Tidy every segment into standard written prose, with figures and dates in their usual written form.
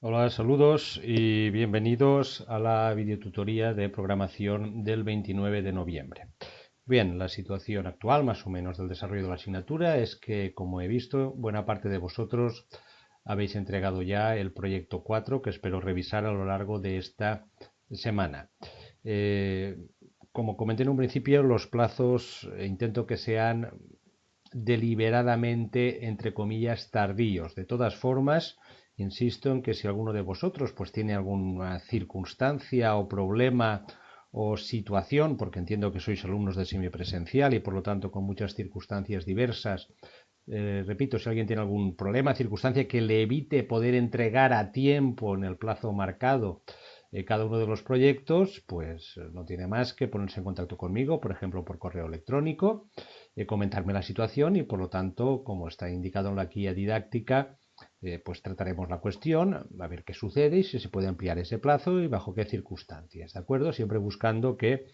Hola, saludos y bienvenidos a la videotutoría de programación del 29 de noviembre. Bien, la situación actual más o menos del desarrollo de la asignatura es que, como he visto, buena parte de vosotros habéis entregado ya el proyecto 4 que espero revisar a lo largo de esta semana. Eh, Como comenté en un principio, los plazos intento que sean deliberadamente, entre comillas, tardíos. De todas formas, insisto en que si alguno de vosotros pues tiene alguna circunstancia o problema o situación, porque entiendo que sois alumnos de semipresencial y por lo tanto con muchas circunstancias diversas, repito, si alguien tiene algún problema, circunstancia que le evite poder entregar a tiempo en el plazo marcado cada uno de los proyectos, pues no tiene más que ponerse en contacto conmigo, por ejemplo, por correo electrónico, comentarme la situación y, por lo tanto, como está indicado en la guía didáctica, pues trataremos la cuestión, a ver qué sucede y si se puede ampliar ese plazo y bajo qué circunstancias, ¿de acuerdo? Siempre buscando que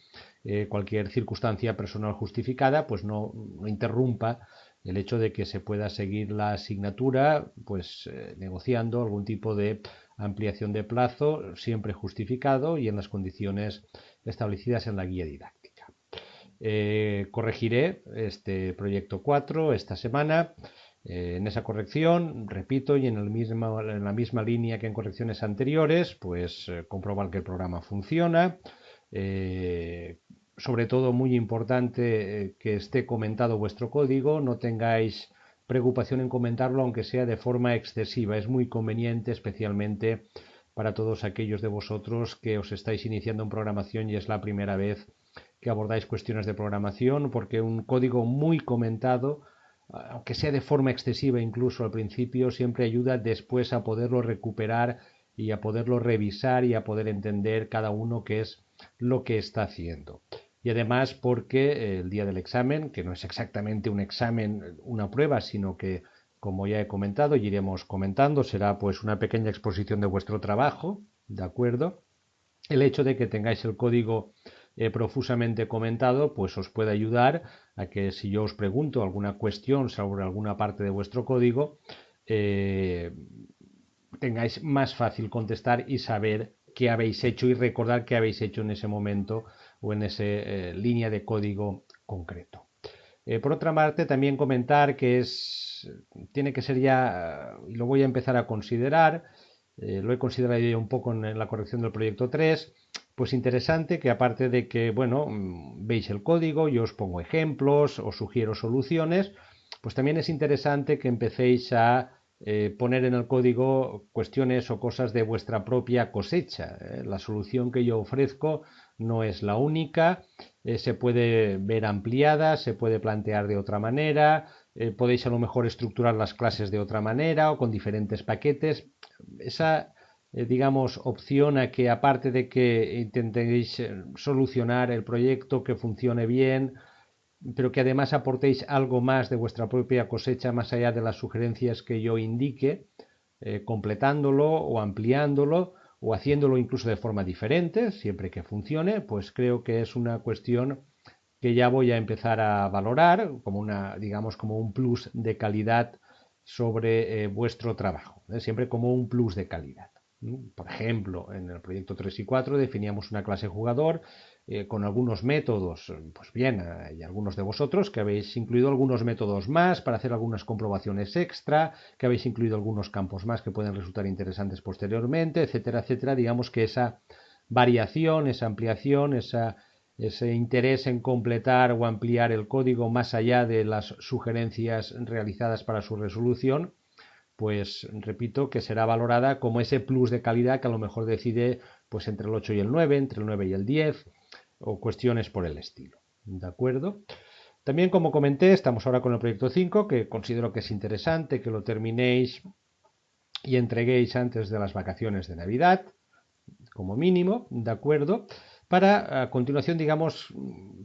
cualquier circunstancia personal justificada pues no interrumpa el hecho de que se pueda seguir la asignatura pues negociando algún tipo de ampliación de plazo siempre justificado y en las condiciones establecidas en la guía didáctica. Corregiré este proyecto 4 esta semana. En esa corrección, repito, y en la misma línea que en correcciones anteriores, pues comprobar que el programa funciona. Sobre todo, muy importante que esté comentado vuestro código, no tengáis preocupación en comentarlo, aunque sea de forma excesiva. Es muy conveniente, especialmente para todos aquellos de vosotros que os estáis iniciando en programación y es la primera vez que abordáis cuestiones de programación, porque un código muy comentado, aunque sea de forma excesiva incluso al principio, siempre ayuda después a poderlo recuperar y a poderlo revisar y a poder entender cada uno qué es lo que está haciendo. Y además porque el día del examen, que no es exactamente un examen, una prueba, sino que, como ya he comentado y iremos comentando, será pues una pequeña exposición de vuestro trabajo, ¿de acuerdo? El hecho de que tengáis el código profusamente comentado, pues os puede ayudar a que si yo os pregunto alguna cuestión sobre alguna parte de vuestro código, eh, tengáis más fácil contestar y saber qué habéis hecho y recordar qué habéis hecho en ese momento o en esa línea de código concreto. Por otra parte, también comentar que tiene que ser ya, y lo voy a empezar a considerar, lo he considerado ya un poco en la corrección del proyecto 3, pues interesante que aparte de que, bueno, veis el código, yo os pongo ejemplos, os sugiero soluciones, pues también es interesante que empecéis a poner en el código cuestiones o cosas de vuestra propia cosecha. La solución que yo ofrezco no es la única, se puede ver ampliada, se puede plantear de otra manera, podéis a lo mejor estructurar las clases de otra manera o con diferentes paquetes. Esa, digamos, opción a que aparte de que intentéis solucionar el proyecto que funcione bien, pero que además aportéis algo más de vuestra propia cosecha más allá de las sugerencias que yo indique, completándolo o ampliándolo o haciéndolo incluso de forma diferente, siempre que funcione, pues creo que es una cuestión que ya voy a empezar a valorar como una, digamos, como un plus de calidad sobre vuestro trabajo, siempre como un plus de calidad. Por ejemplo, en el proyecto 3 y 4 definíamos una clase jugador con algunos métodos, pues bien, hay algunos de vosotros que habéis incluido algunos métodos más para hacer algunas comprobaciones extra, que habéis incluido algunos campos más que pueden resultar interesantes posteriormente, etcétera, etcétera. Digamos que esa variación, esa ampliación, ese interés en completar o ampliar el código más allá de las sugerencias realizadas para su resolución, pues repito que será valorada como ese plus de calidad que a lo mejor decide pues entre el 8 y el 9, entre el 9 y el 10 o cuestiones por el estilo. ¿De acuerdo? También, como comenté, estamos ahora con el proyecto 5, que considero que es interesante que lo terminéis y entreguéis antes de las vacaciones de Navidad, como mínimo, ¿de acuerdo? Para a continuación, digamos,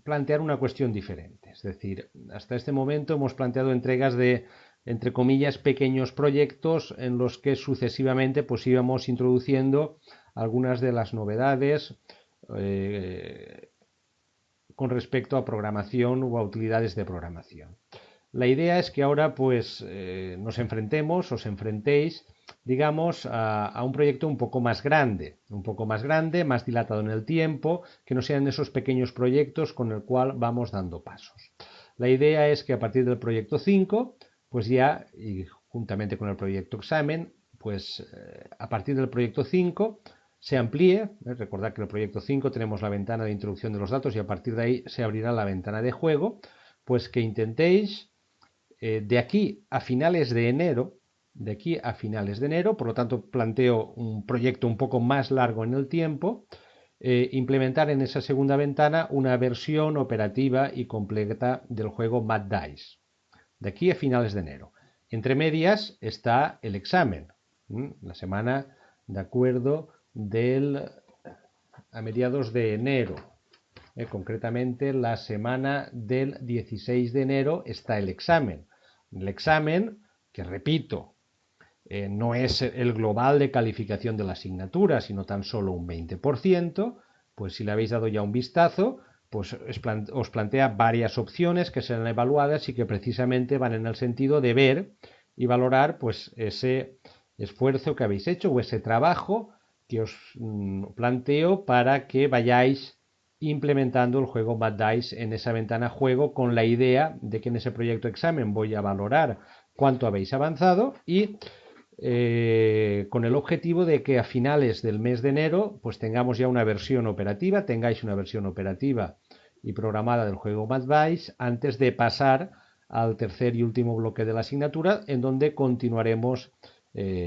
plantear una cuestión diferente. Es decir, hasta este momento hemos planteado entregas de, entre comillas, pequeños proyectos en los que sucesivamente pues íbamos introduciendo algunas de las novedades con respecto a programación o a utilidades de programación. La idea es que ahora pues nos enfrentéis digamos, a un proyecto un poco más grande, más dilatado en el tiempo, que no sean esos pequeños proyectos con el cual vamos dando pasos. La idea es que a partir del proyecto 5, pues ya, y juntamente con el proyecto examen, pues a partir del proyecto 5 se amplíe. Recordad que en el proyecto 5 tenemos la ventana de introducción de los datos y a partir de ahí se abrirá la ventana de juego, pues que intentéis de aquí a finales de enero, por lo tanto planteo un proyecto un poco más largo en el tiempo, implementar en esa segunda ventana una versión operativa y completa del juego Mad Dice, de aquí a finales de enero. Entre medias está el examen, la semana, de acuerdo, a mediados de enero. Concretamente, la semana del 16 de enero está el examen. El examen, que repito, no es el global de calificación de la asignatura, sino tan solo un 20%, pues si le habéis dado ya un vistazo, pues os plantea varias opciones que serán evaluadas y que precisamente van en el sentido de ver y valorar pues ese esfuerzo que habéis hecho o ese trabajo que os planteo para que vayáis implementando el juego Mad Dice en esa ventana juego, con la idea de que en ese proyecto examen voy a valorar cuánto habéis avanzado y con el objetivo de que a finales del mes de enero pues tengáis una versión operativa y programada del juego Mad Dice antes de pasar al tercer y último bloque de la asignatura, en donde continuaremos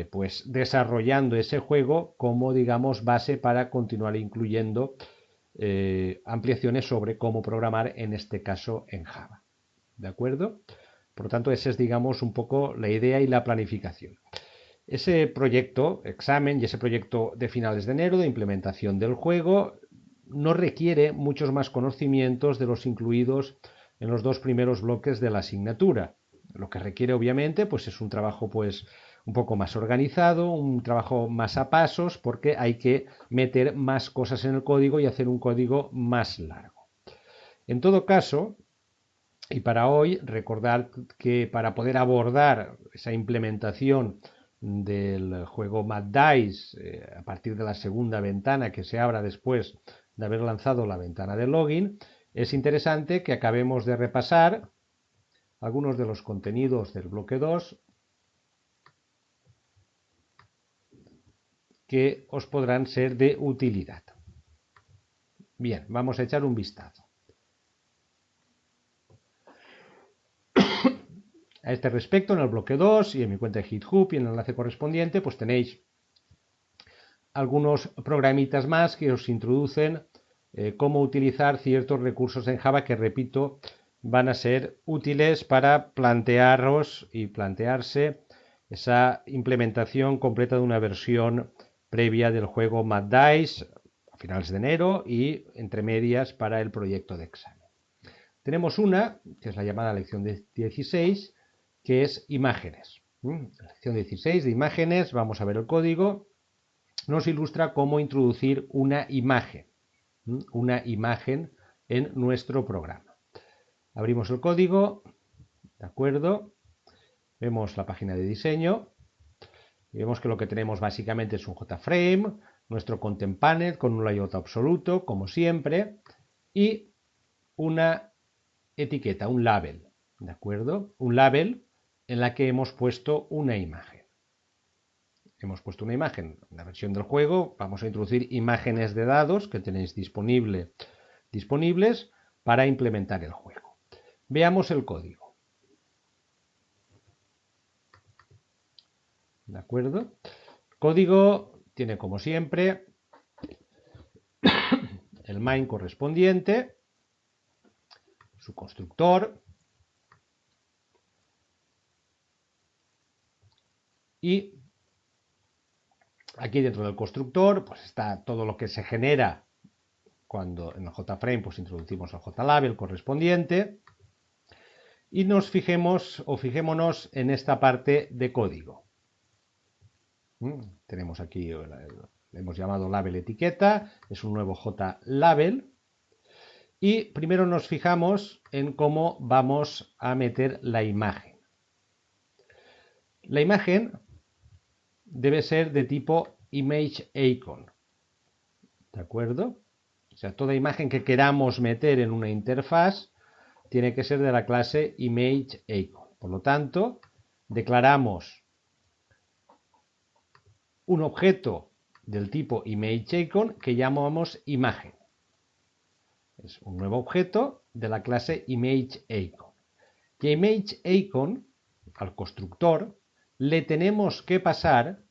pues desarrollando ese juego como, digamos, base para continuar incluyendo ampliaciones sobre cómo programar, en este caso en Java. ¿De acuerdo? Por lo tanto, esa es, digamos, un poco la idea y la planificación. Ese proyecto, examen, y ese proyecto de finales de enero de implementación del juego no requiere muchos más conocimientos de los incluidos en los dos primeros bloques de la asignatura. Lo que requiere, obviamente, pues es un trabajo pues un poco más organizado, un trabajo más a pasos, porque hay que meter más cosas en el código y hacer un código más largo. En todo caso, y para hoy, recordar que para poder abordar esa implementación del juego Mad Dice a partir de la segunda ventana que se abra después de haber lanzado la ventana de login, es interesante que acabemos de repasar algunos de los contenidos del bloque 2 que os podrán ser de utilidad. Bien, vamos a echar un vistazo. A este respecto, en el bloque 2 y en mi cuenta de GitHub y en el enlace correspondiente, pues tenéis algunos programitas más que os introducen cómo utilizar ciertos recursos en Java que, repito, van a ser útiles para plantearos y plantearse esa implementación completa de una versión previa del juego Mad Dice a finales de enero y entre medias para el proyecto de examen. Tenemos una, que es la llamada lección 16, que es imágenes. La lección 16 de imágenes, vamos a ver el código, nos ilustra cómo introducir una imagen en nuestro programa. Abrimos el código, ¿de acuerdo? Vemos la página de diseño y vemos que lo que tenemos básicamente es un JFrame, nuestro Content Panel con un layout absoluto, como siempre, y una etiqueta, un label, ¿de acuerdo? Un label en la que hemos puesto una imagen. Hemos puesto una imagen en la versión del juego, vamos a introducir imágenes de dados que tenéis disponibles para implementar el juego. Veamos el código. ¿De acuerdo? El código tiene, como siempre, el main correspondiente, su constructor y aquí dentro del constructor pues está todo lo que se genera cuando en el JFrame pues introducimos el JLabel correspondiente y fijémonos en esta parte de código. Tenemos aquí, le hemos llamado label etiqueta, es un nuevo JLabel y primero nos fijamos en cómo vamos a meter la imagen. La imagen debe ser de tipo ImageIcon. ¿De acuerdo? O sea, toda imagen que queramos meter en una interfaz tiene que ser de la clase ImageIcon. Por lo tanto, declaramos un objeto del tipo ImageIcon que llamamos imagen. Es un nuevo objeto de la clase ImageIcon. Y a ImageIcon, al constructor, le tenemos que pasar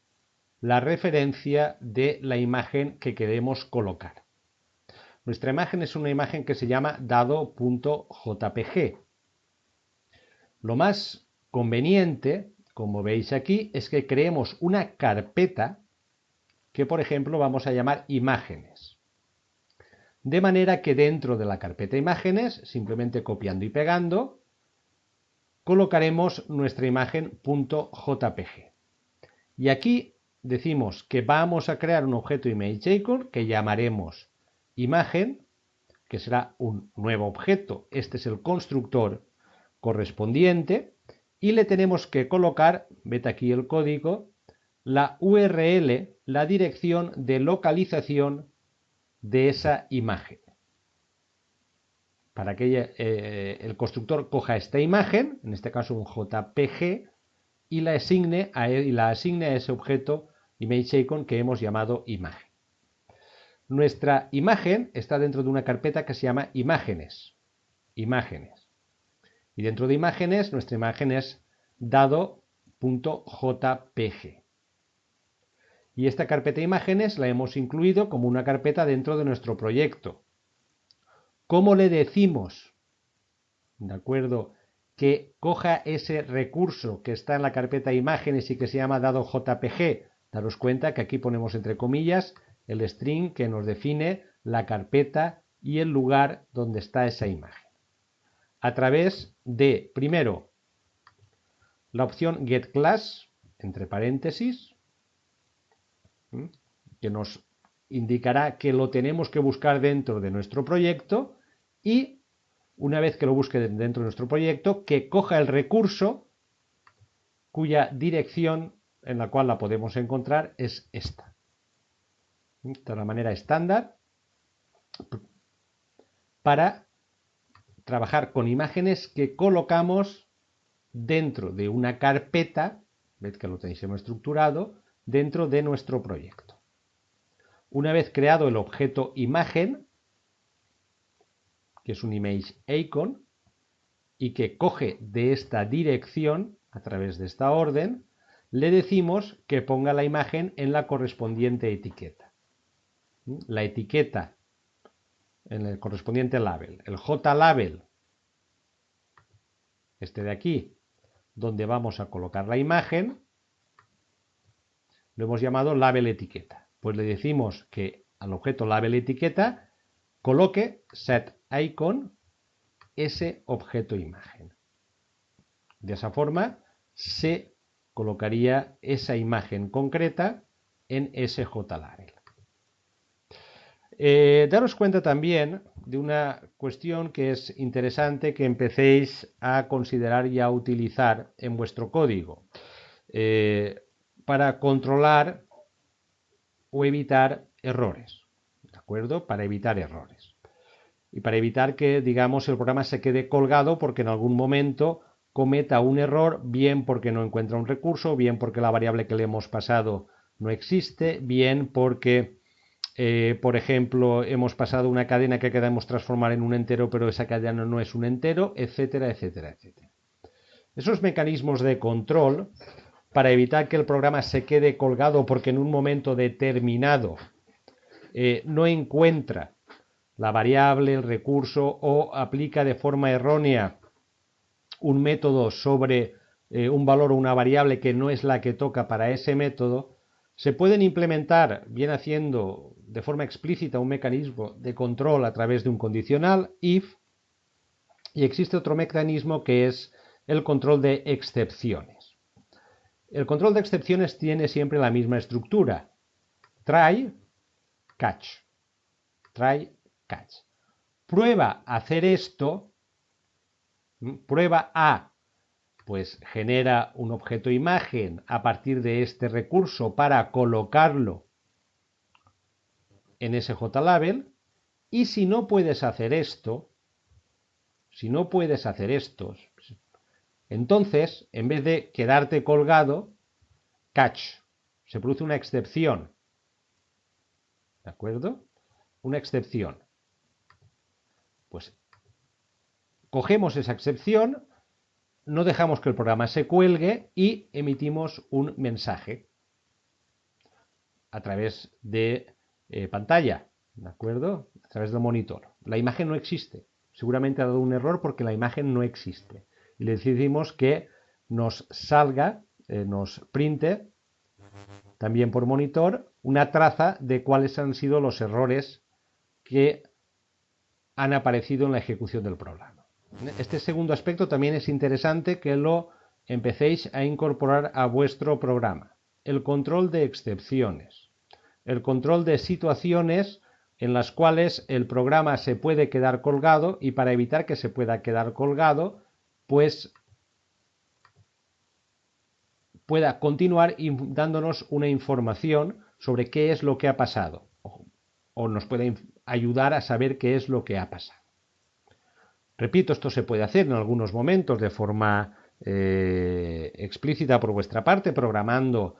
la referencia de la imagen que queremos colocar. Nuestra imagen es una imagen que se llama dado.jpg. Lo más conveniente, como veis aquí, es que creemos una carpeta que, por ejemplo, vamos a llamar imágenes. De manera que dentro de la carpeta imágenes, simplemente copiando y pegando, colocaremos nuestra imagen .jpg. Y aquí decimos que vamos a crear un objeto ImageIcon que llamaremos imagen, que será un nuevo objeto. Este es el constructor correspondiente y le tenemos que colocar, vete aquí el código, la URL, la dirección de localización de esa imagen. Para que el constructor coja esta imagen, en este caso un JPG, y la asigne a ese objeto ImageIcon que hemos llamado imagen. Nuestra imagen está dentro de una carpeta que se llama imágenes. Imágenes. Y dentro de imágenes, nuestra imagen es dado.jpg. Y esta carpeta imágenes la hemos incluido como una carpeta dentro de nuestro proyecto. ¿Cómo le decimos, de acuerdo, que coja ese recurso que está en la carpeta imágenes y que se llama dado.jpg? Daros cuenta que aquí ponemos entre comillas el string que nos define la carpeta y el lugar donde está esa imagen. A través de, primero, la opción getClass, entre paréntesis, que nos indicará que lo tenemos que buscar dentro de nuestro proyecto y, una vez que lo busque dentro de nuestro proyecto, que coja el recurso cuya dirección en la cual la podemos encontrar es esta. Esta es la manera estándar para trabajar con imágenes que colocamos dentro de una carpeta, ved que lo tenéis estructurado, dentro de nuestro proyecto. Una vez creado el objeto imagen, que es un ImageIcon, y que coge de esta dirección, a través de esta orden, le decimos que ponga la imagen en la correspondiente etiqueta. La etiqueta en el correspondiente label. El JLabel, este de aquí, donde vamos a colocar la imagen, lo hemos llamado label etiqueta. Pues le decimos que al objeto label etiqueta coloque setIcon ese objeto imagen. De esa forma se colocaría esa imagen concreta en ese JLabel. Daros cuenta también de una cuestión que es interesante que empecéis a considerar y a utilizar en vuestro código para controlar o evitar errores, ¿de acuerdo? Para evitar errores. Y para evitar que, digamos, el programa se quede colgado porque en algún momento cometa un error, bien porque no encuentra un recurso, bien porque la variable que le hemos pasado no existe, bien porque, por ejemplo, hemos pasado una cadena que queremos transformar en un entero, pero esa cadena no es un entero, etcétera, etcétera, etcétera. Esos mecanismos de control, para evitar que el programa se quede colgado porque en un momento determinado no encuentra la variable, el recurso o aplica de forma errónea un método sobre un valor o una variable que no es la que toca para ese método, se pueden implementar, bien haciendo de forma explícita un mecanismo de control a través de un condicional if, y existe otro mecanismo que es el control de excepciones. El control de excepciones tiene siempre la misma estructura: try, catch. Try, catch. Prueba a hacer esto, prueba a pues genera un objeto imagen a partir de este recurso para colocarlo en ese JLabel. Y si no puedes hacer esto, entonces, en vez de quedarte colgado, catch, se produce una excepción. ¿De acuerdo? Una excepción. Pues cogemos esa excepción, no dejamos que el programa se cuelgue y emitimos un mensaje a través de pantalla, ¿de acuerdo? A través del monitor. La imagen no existe. Seguramente ha dado un error porque la imagen no existe. Y le decimos que nos salga, nos printe, también por monitor, una traza de cuáles han sido los errores que han aparecido en la ejecución del programa. Este segundo aspecto también es interesante que lo empecéis a incorporar a vuestro programa. El control de excepciones. El control de situaciones en las cuales el programa se puede quedar colgado y para evitar que se pueda quedar colgado, pues pueda continuar dándonos una información sobre qué es lo que ha pasado o nos puede ayudar a saber qué es lo que ha pasado. Repito, esto se puede hacer en algunos momentos de forma explícita por vuestra parte, programando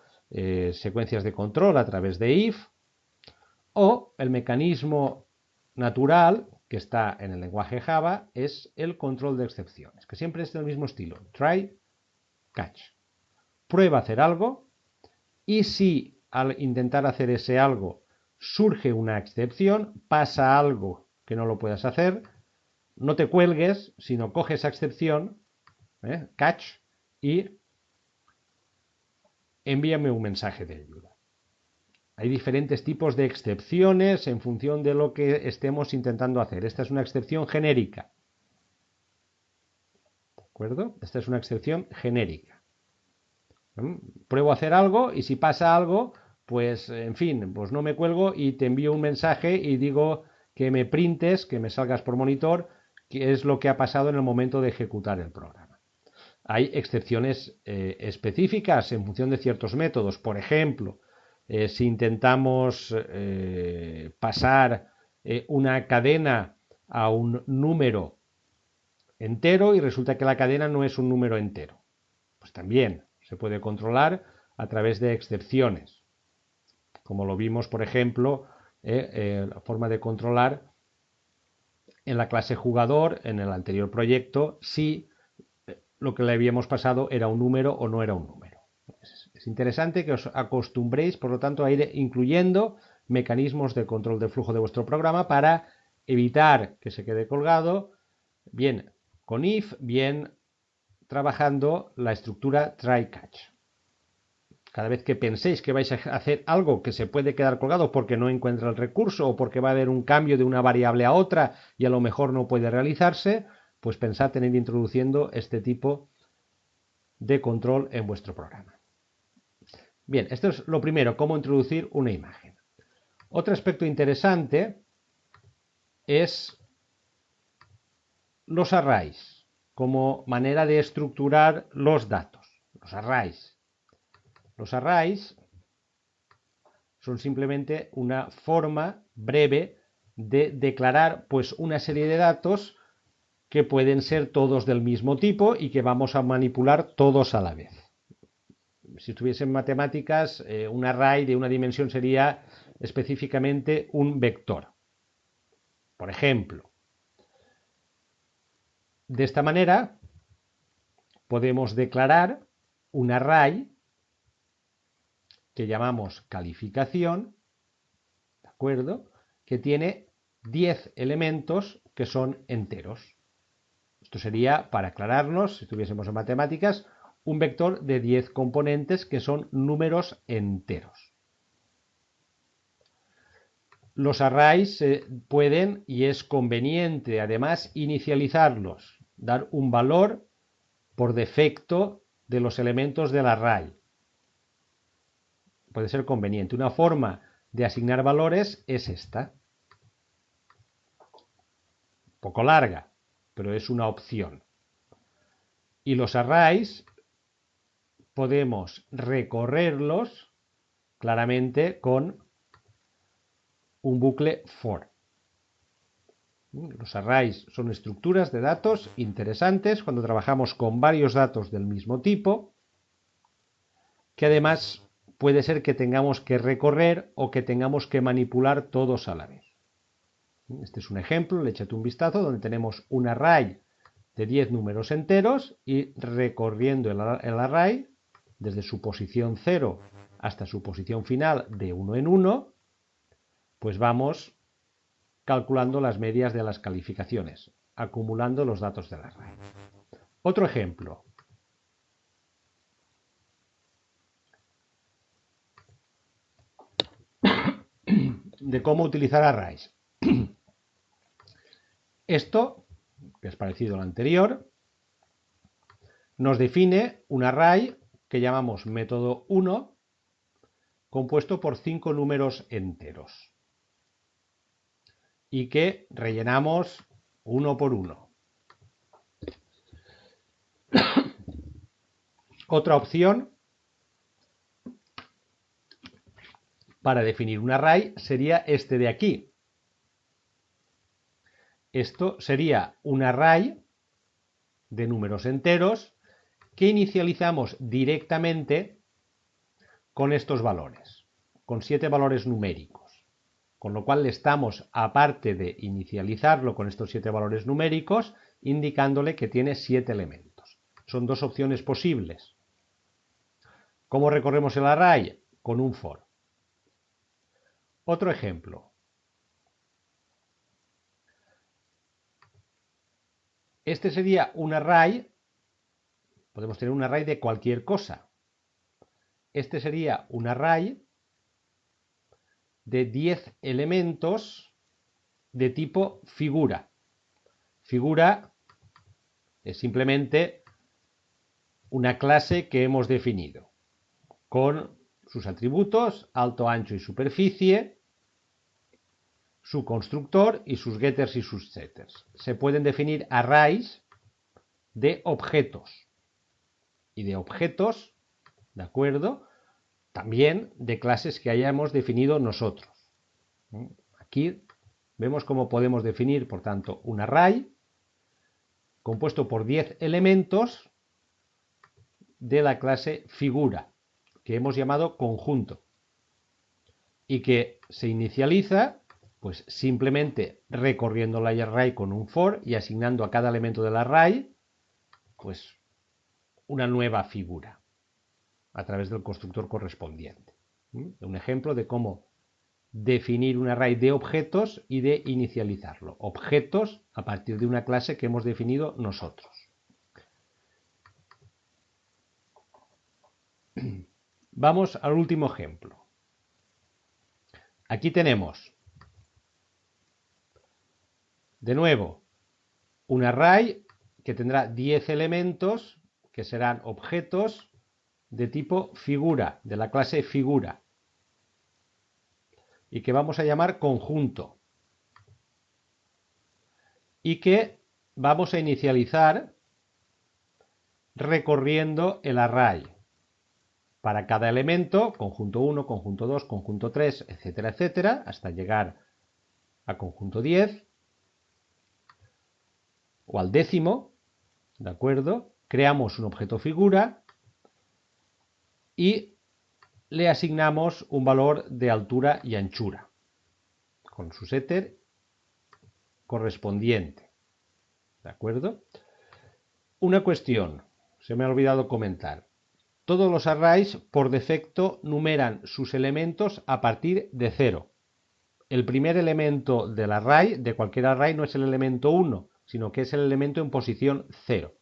secuencias de control a través de if, o el mecanismo natural que está en el lenguaje Java es el control de excepciones, que siempre es del mismo estilo, try, catch. Prueba a hacer algo y si al intentar hacer ese algo surge una excepción, pasa algo que no lo puedas hacer, no te cuelgues, sino coge esa excepción, catch, y envíame un mensaje de ayuda. Hay diferentes tipos de excepciones en función de lo que estemos intentando hacer. Esta es una excepción genérica. ¿De acuerdo? Esta es una excepción genérica. Pruebo a hacer algo y si pasa algo, pues en fin, pues no me cuelgo y te envío un mensaje y digo que me printes, que me salgas por monitor, qué es lo que ha pasado en el momento de ejecutar el programa. Hay excepciones específicas en función de ciertos métodos. Por ejemplo, si intentamos pasar una cadena a un número entero y resulta que la cadena no es un número entero, pues también se puede controlar a través de excepciones, como lo vimos, por ejemplo, la forma de controlar en la clase jugador en el anterior proyecto si lo que le habíamos pasado era un número o no era un número. Es interesante que os acostumbréis, por lo tanto, a ir incluyendo mecanismos de control de flujo de vuestro programa para evitar que se quede colgado, bien con if, bien trabajando la estructura try-catch. Cada vez que penséis que vais a hacer algo que se puede quedar colgado porque no encuentra el recurso o porque va a haber un cambio de una variable a otra y a lo mejor no puede realizarse, pues pensad en ir introduciendo este tipo de control en vuestro programa. Bien, esto es lo primero, cómo introducir una imagen. Otro aspecto interesante es los arrays, como manera de estructurar los datos. Los arrays. Los arrays son simplemente una forma breve de declarar pues una serie de datos que pueden ser todos del mismo tipo y que vamos a manipular todos a la vez. Si estuviese en matemáticas, un array de una dimensión sería específicamente un vector. Por ejemplo, de esta manera podemos declarar un array que llamamos calificación, ¿de acuerdo? Que tiene 10 elementos que son enteros. Esto sería, para aclararnos, si estuviésemos en matemáticas, un vector de 10 componentes que son números enteros. Los arrays pueden, y es conveniente además, inicializarlos, dar un valor por defecto de los elementos del array. Puede ser conveniente. Una forma de asignar valores es esta. Un poco larga, pero es una opción. Y los arrays podemos recorrerlos claramente con un bucle for. Los arrays son estructuras de datos interesantes cuando trabajamos con varios datos del mismo tipo, que además puede ser que tengamos que recorrer o que tengamos que manipular todos a la vez. Este es un ejemplo, le échate un vistazo, donde tenemos un array de 10 números enteros y recorriendo el array desde su posición 0 hasta su posición final de 1 en 1, pues vamos calculando las medias de las calificaciones, acumulando los datos del array. Otro ejemplo. De cómo utilizar arrays. Esto, que es parecido al anterior, nos define un array que llamamos método 1, compuesto por 5 números enteros, y que rellenamos uno por uno. Otra opción para definir un array sería este de aquí. Esto sería un array de números enteros que inicializamos directamente con estos valores, con 7 valores numéricos. Con lo cual le estamos, aparte de inicializarlo con estos 7 valores numéricos, indicándole que tiene 7 elementos. Son dos opciones posibles. ¿Cómo recorremos el array? Con un for. Otro ejemplo. Este sería un array, podemos tener un array de cualquier cosa. Este sería un array de 10 elementos de tipo figura. Figura es simplemente una clase que hemos definido con sus atributos, alto, ancho y superficie, su constructor y sus getters y sus setters. Se pueden definir arrays de objetos y de objetos, ¿de acuerdo? También de clases que hayamos definido nosotros. Aquí vemos cómo podemos definir, por tanto, un array compuesto por 10 elementos de la clase figura, que hemos llamado conjunto, y que se inicializa pues simplemente recorriendo el array con un for y asignando a cada elemento del array pues una nueva figura a través del constructor correspondiente. Un ejemplo de cómo definir un array de objetos y de inicializarlo. Objetos a partir de una clase que hemos definido nosotros. Vamos al último ejemplo. Aquí tenemos, de nuevo, un array que tendrá 10 elementos que serán objetos de tipo figura, de la clase figura, y que vamos a llamar conjunto, y que vamos a inicializar recorriendo el array. Para cada elemento, conjunto 1, conjunto 2, conjunto 3, etcétera, etcétera, hasta llegar a conjunto 10, o al décimo, ¿de acuerdo? Creamos un objeto figura y le asignamos un valor de altura y anchura, con su setter correspondiente, ¿de acuerdo? Una cuestión, se me ha olvidado comentar. Todos los arrays por defecto numeran sus elementos a partir de 0. El primer elemento del array, de cualquier array, no es el elemento 1, sino que es el elemento en posición 0.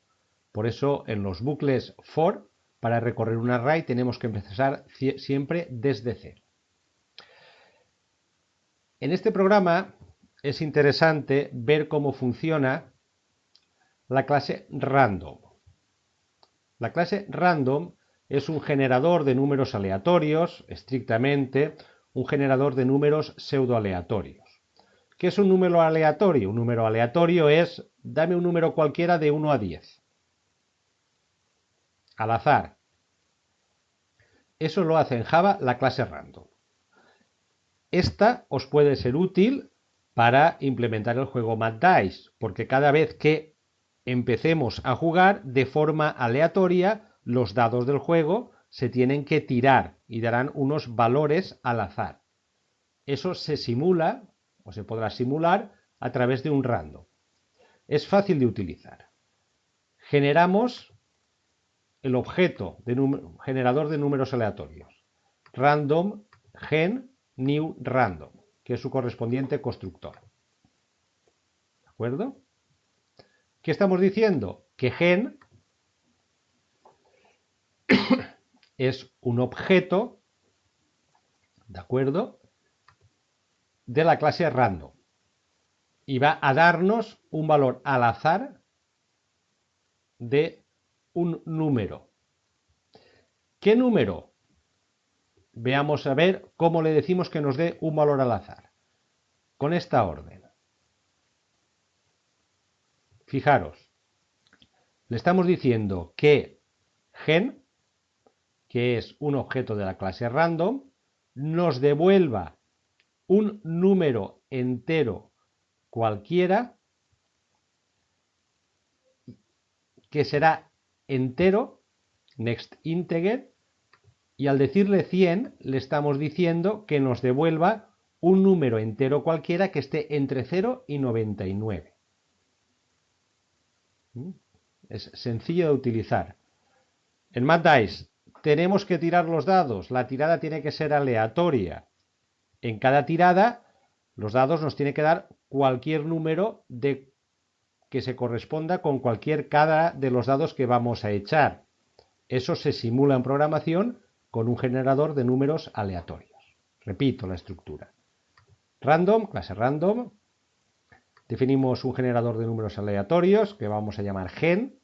Por eso en los bucles for, para recorrer un array tenemos que empezar siempre desde 0. En este programa es interesante ver cómo funciona la clase random. La clase random es un generador de números aleatorios, estrictamente un generador de números pseudoaleatorios. ¿Qué es un número aleatorio? Un número aleatorio es, dame un número cualquiera de 1 a 10. al azar. Eso lo hace en Java la clase random. Esta os puede ser útil para implementar el juego Mad Dice, porque cada vez que empecemos a jugar de forma aleatoria, los dados del juego se tienen que tirar y darán unos valores al azar. Eso se simula o se podrá simular a través de un random. Es fácil de utilizar. Generamos el objeto de generador de números aleatorios. Random gen new random, que es su correspondiente constructor. ¿De acuerdo? ¿Qué estamos diciendo? Que gen es un objeto, ¿de acuerdo?, de la clase random. Y va a darnos un valor al azar de un número. ¿Qué número? Veamos a ver cómo le decimos que nos dé un valor al azar. Con esta orden. Fijaros, le estamos diciendo que gen, que es un objeto de la clase random, nos devuelva un número entero cualquiera que será entero, next integer, y al decirle 100 le estamos diciendo que nos devuelva un número entero cualquiera que esté entre 0 y 99. Es sencillo de utilizar. En Mad Dice tenemos que tirar los dados. La tirada tiene que ser aleatoria. En cada tirada los dados nos tiene que dar cualquier número que se corresponda con cualquier cara de los dados que vamos a echar. Eso se simula en programación con un generador de números aleatorios. Repito la estructura. Random, clase random. Definimos un generador de números aleatorios que vamos a llamar gen,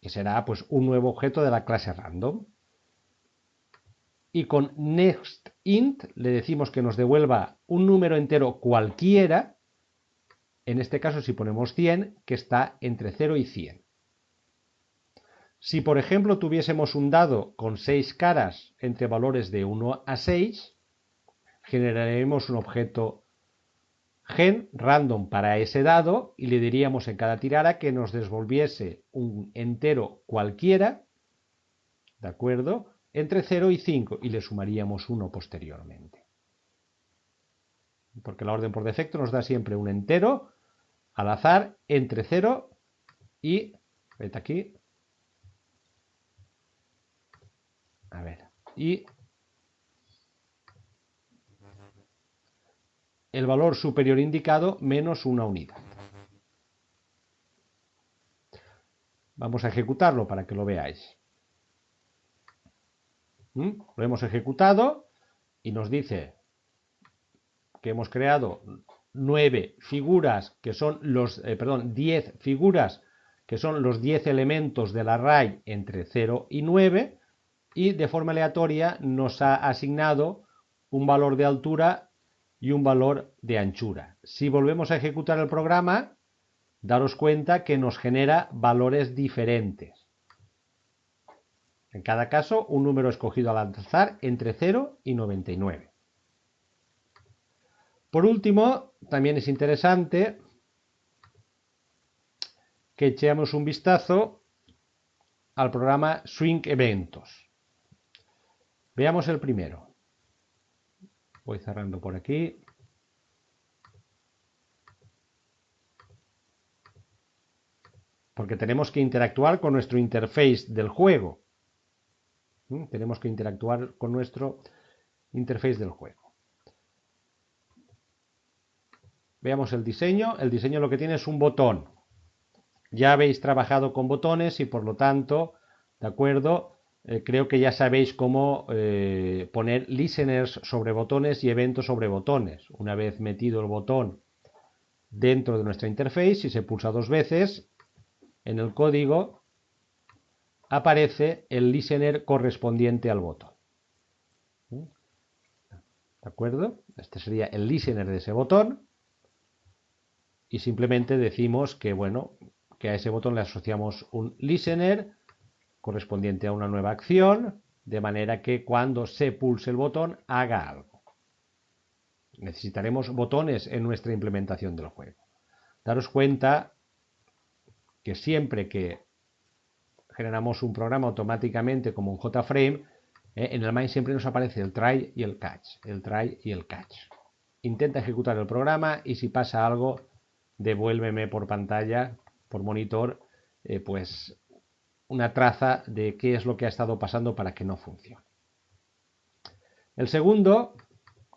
que será pues un nuevo objeto de la clase random. Y con nextInt le decimos que nos devuelva un número entero cualquiera, en este caso si ponemos 100, que está entre 0 y 100. Si por ejemplo tuviésemos un dado con 6 caras entre valores de 1 a 6, generaremos un objeto gen random para ese dado y le diríamos en cada tirada que nos devolviese un entero cualquiera, ¿de acuerdo?, entre 0 y 5 y le sumaríamos 1 posteriormente. Porque la orden por defecto nos da siempre un entero al azar entre 0 y, vete aquí, a ver, y el valor superior indicado menos una unidad. Vamos a ejecutarlo para que lo veáis. Lo hemos ejecutado y nos dice que hemos creado 9 figuras que son los, 10 figuras que son los 10 elementos del array entre 0 y 9 y de forma aleatoria nos ha asignado un valor de altura y un valor de anchura. Si volvemos a ejecutar el programa, daros cuenta que nos genera valores diferentes. En cada caso, un número escogido al azar entre 0 y 99. Por último, también es interesante que echemos un vistazo al programa Swing Eventos. Veamos el primero. Voy cerrando por aquí. Porque tenemos que interactuar con nuestro interface del juego. Tenemos que interactuar con nuestro interface del juego. Veamos el diseño. El diseño lo que tiene es un botón. Ya habéis trabajado con botones y por lo tanto, ¿de acuerdo? Creo que ya sabéis cómo poner listeners sobre botones y eventos sobre botones. Una vez metido el botón dentro de nuestra interface, si se pulsa 2 veces, en el código aparece el listener correspondiente al botón. ¿De acuerdo? Este sería el listener de ese botón. Y simplemente decimos que, bueno, que a ese botón le asociamos un listener correspondiente a una nueva acción, de manera que cuando se pulse el botón haga algo. Necesitaremos botones en nuestra implementación del juego. Daros cuenta que siempre que generamos un programa automáticamente como un JFrame, en el main siempre nos aparece el try y el catch, el try y el catch. Intenta ejecutar el programa y si pasa algo, devuélveme por pantalla, por monitor, pues una traza de qué es lo que ha estado pasando para que no funcione. El segundo,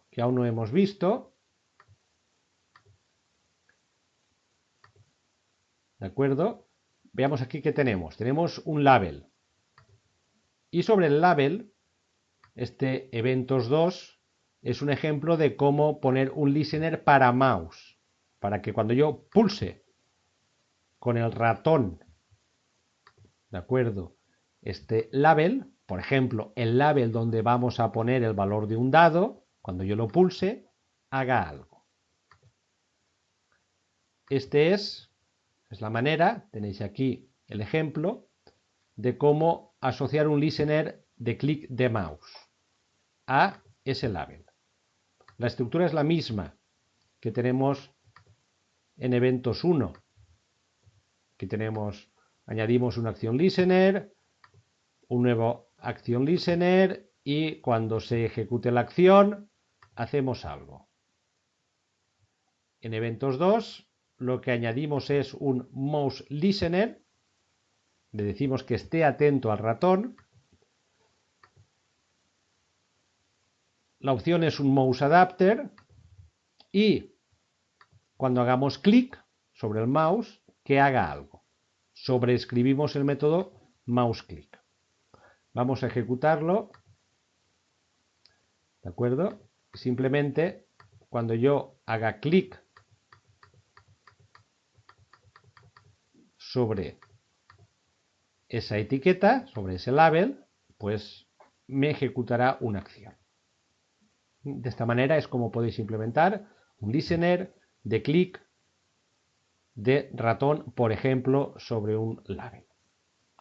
que aún no hemos visto, ¿de acuerdo? Veamos aquí qué tenemos. Tenemos un label. Y sobre el label, este eventos 2 es un ejemplo de cómo poner un listener para mouse. Para que cuando yo pulse con el ratón, ¿de acuerdo? Este label, por ejemplo, el label donde vamos a poner el valor de un dado, cuando yo lo pulse, haga algo. Este es la manera, tenéis aquí el ejemplo, de cómo asociar un listener de clic de mouse a ese label. La estructura es la misma que tenemos en eventos 1. Aquí añadimos una acción listener, un nuevo acción listener y cuando se ejecute la acción hacemos algo. En eventos 2 lo que añadimos es un mouse listener, le decimos que esté atento al ratón. La opción es un mouse adapter y cuando hagamos clic sobre el mouse, que haga algo. Sobreescribimos el método mouseClick. Vamos a ejecutarlo, ¿de acuerdo? Simplemente cuando yo haga clic sobre esa etiqueta, sobre ese label, pues me ejecutará una acción. De esta manera es como podéis implementar un listener de clic de ratón, por ejemplo, sobre un label.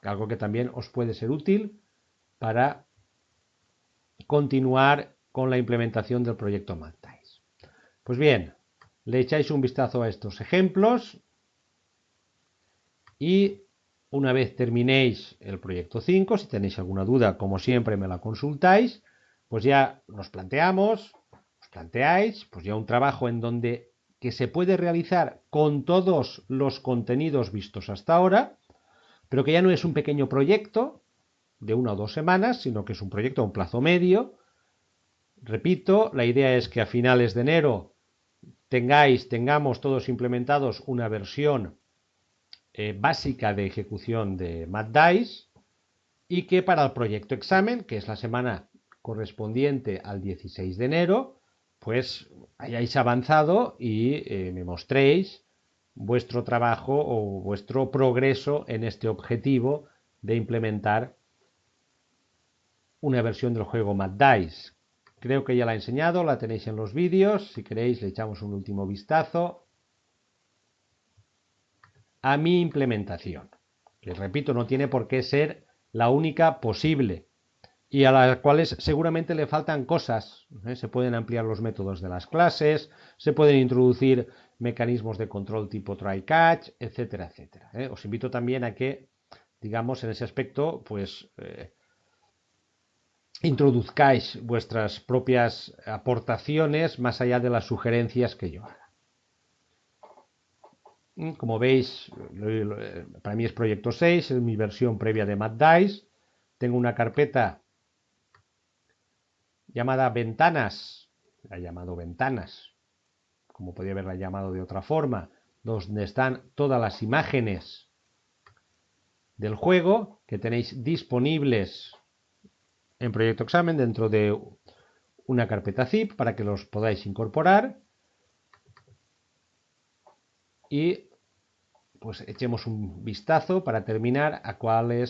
Algo que también os puede ser útil para continuar con la implementación del proyecto Mad Dice. Pues bien, le echáis un vistazo a estos ejemplos y una vez terminéis el proyecto 5, si tenéis alguna duda, como siempre me la consultáis, pues ya os planteáis, pues ya un trabajo en donde que se puede realizar con todos los contenidos vistos hasta ahora, pero que ya no es un pequeño proyecto de 1 o 2 semanas, sino que es un proyecto a un plazo medio. Repito, la idea es que a finales de enero tengamos todos implementados una versión básica de ejecución de Mad Dice y que para el proyecto examen, que es la semana correspondiente al 16 de enero, pues hayáis avanzado y me mostréis vuestro trabajo o vuestro progreso en este objetivo de implementar una versión del juego Mad Dice. Creo que ya la he enseñado, la tenéis en los vídeos. Si queréis le echamos un último vistazo a mi implementación, que repito, no tiene por qué ser la única posible y a las cuales seguramente le faltan cosas. Se pueden ampliar los métodos de las clases, se pueden introducir mecanismos de control tipo try-catch, etcétera, etcétera. Os invito también a que, digamos, en ese aspecto, pues introduzcáis vuestras propias aportaciones más allá de las sugerencias que yo haga. Como veis, para mí es proyecto 6, es mi versión previa de Mad Dice. Tengo una carpeta llamada ventanas, la he llamado ventanas, como podría haberla llamado de otra forma, donde están todas las imágenes del juego que tenéis disponibles en proyecto examen dentro de una carpeta zip para que los podáis incorporar y pues echemos un vistazo para terminar a cuál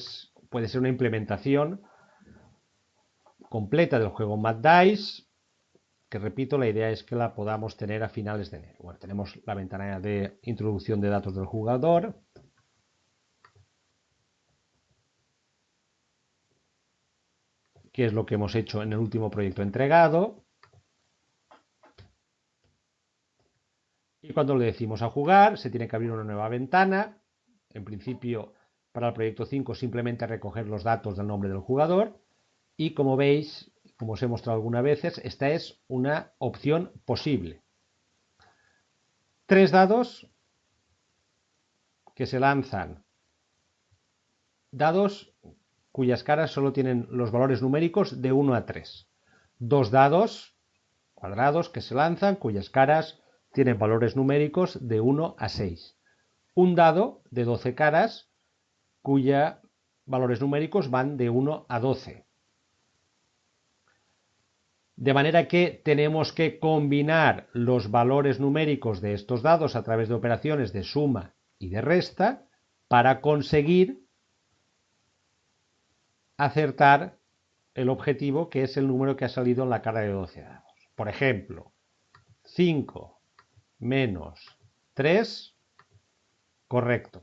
puede ser una implementación completa del juego Mad Dice, que repito, la idea es que la podamos tener a finales de enero. Bueno, tenemos la ventana de introducción de datos del jugador. que es lo que hemos hecho en el último proyecto entregado. Y cuando le decimos a jugar, se tiene que abrir una nueva ventana. En principio, para el proyecto 5, simplemente recoger los datos del nombre del jugador. Y como veis, como os he mostrado algunas veces, esta es una opción posible. 3 dados que se lanzan. Dados cuyas caras solo tienen los valores numéricos de 1 a 3. 2 dados cuadrados que se lanzan cuyas caras tienen valores numéricos de 1 a 6. Un dado de 12 caras cuyos valores numéricos van de 1 a 12. De manera que tenemos que combinar los valores numéricos de estos dados a través de operaciones de suma y de resta para conseguir acertar el objetivo, que es el número que ha salido en la cara de 12 dados. Por ejemplo, 5 menos 3, correcto.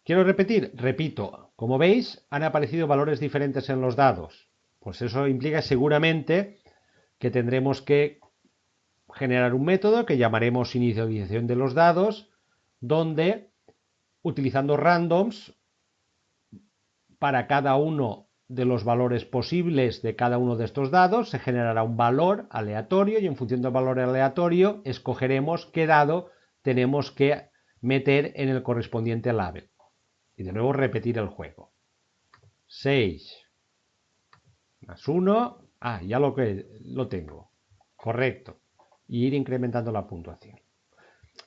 Quiero repetir, repito, como veis, han aparecido valores diferentes en los dados. Pues eso implica seguramente que tendremos que generar un método que llamaremos inicialización de los dados, donde, utilizando randoms, para cada uno de los valores posibles de cada uno de estos dados, se generará un valor aleatorio y en función del valor aleatorio escogeremos qué dado tenemos que meter en el correspondiente label. Y de nuevo repetir el juego. 6 más 1. Ya lo tengo. Correcto. Y ir incrementando la puntuación.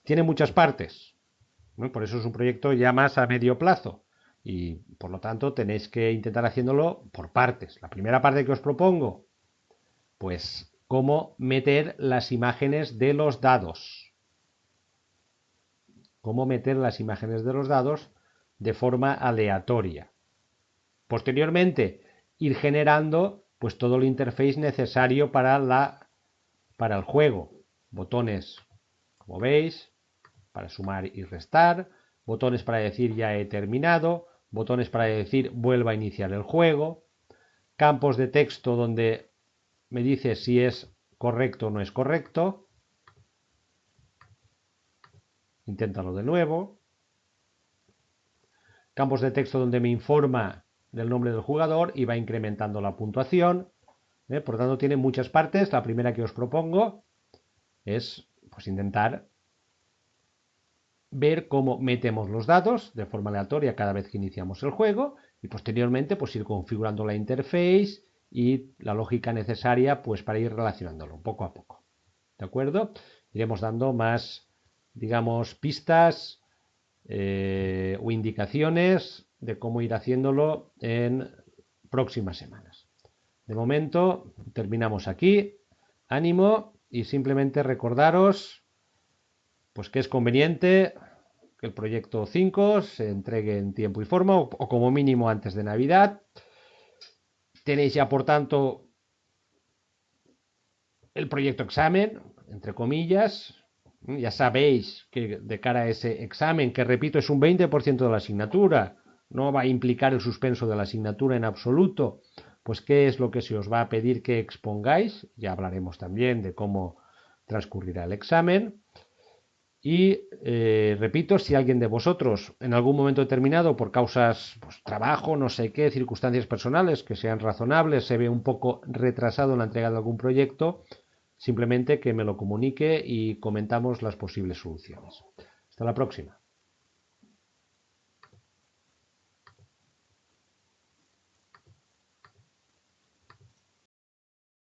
Tiene muchas partes. Por eso es un proyecto ya más a medio plazo. Y por lo tanto tenéis que intentar haciéndolo por partes. La primera parte que os propongo, pues cómo meter las imágenes de los dados. Cómo meter las imágenes de los dados de forma aleatoria. Posteriormente, ir generando pues todo el interface necesario para el juego. Botones, como veis, para sumar y restar, botones para decir ya he terminado, botones para decir vuelva a iniciar el juego, campos de texto donde me dice si es correcto o no es correcto. Inténtalo de nuevo. Campos de texto donde me informa del nombre del jugador y va incrementando la puntuación. Por lo tanto, tiene muchas partes. La primera que os propongo es pues, intentar ver cómo metemos los datos de forma aleatoria cada vez que iniciamos el juego y posteriormente pues, ir configurando la interface y la lógica necesaria pues, para ir relacionándolo poco a poco. ¿De acuerdo? Iremos dando más, digamos, pistas o indicaciones de cómo ir haciéndolo en próximas semanas. De momento terminamos aquí. Ánimo y simplemente recordaros pues que es conveniente que el proyecto 5 se entregue en tiempo y forma o como mínimo antes de Navidad. Tenéis ya por tanto el proyecto examen, entre comillas. Ya sabéis que de cara a ese examen, que repito es un 20% de la asignatura, no va a implicar el suspenso de la asignatura en absoluto, pues qué es lo que se os va a pedir que expongáis. Ya hablaremos también de cómo transcurrirá el examen. Y repito, si alguien de vosotros en algún momento determinado, por causas, pues, trabajo, no sé qué, circunstancias personales que sean razonables, se ve un poco retrasado en la entrega de algún proyecto, simplemente que me lo comunique y comentamos las posibles soluciones. Hasta la próxima.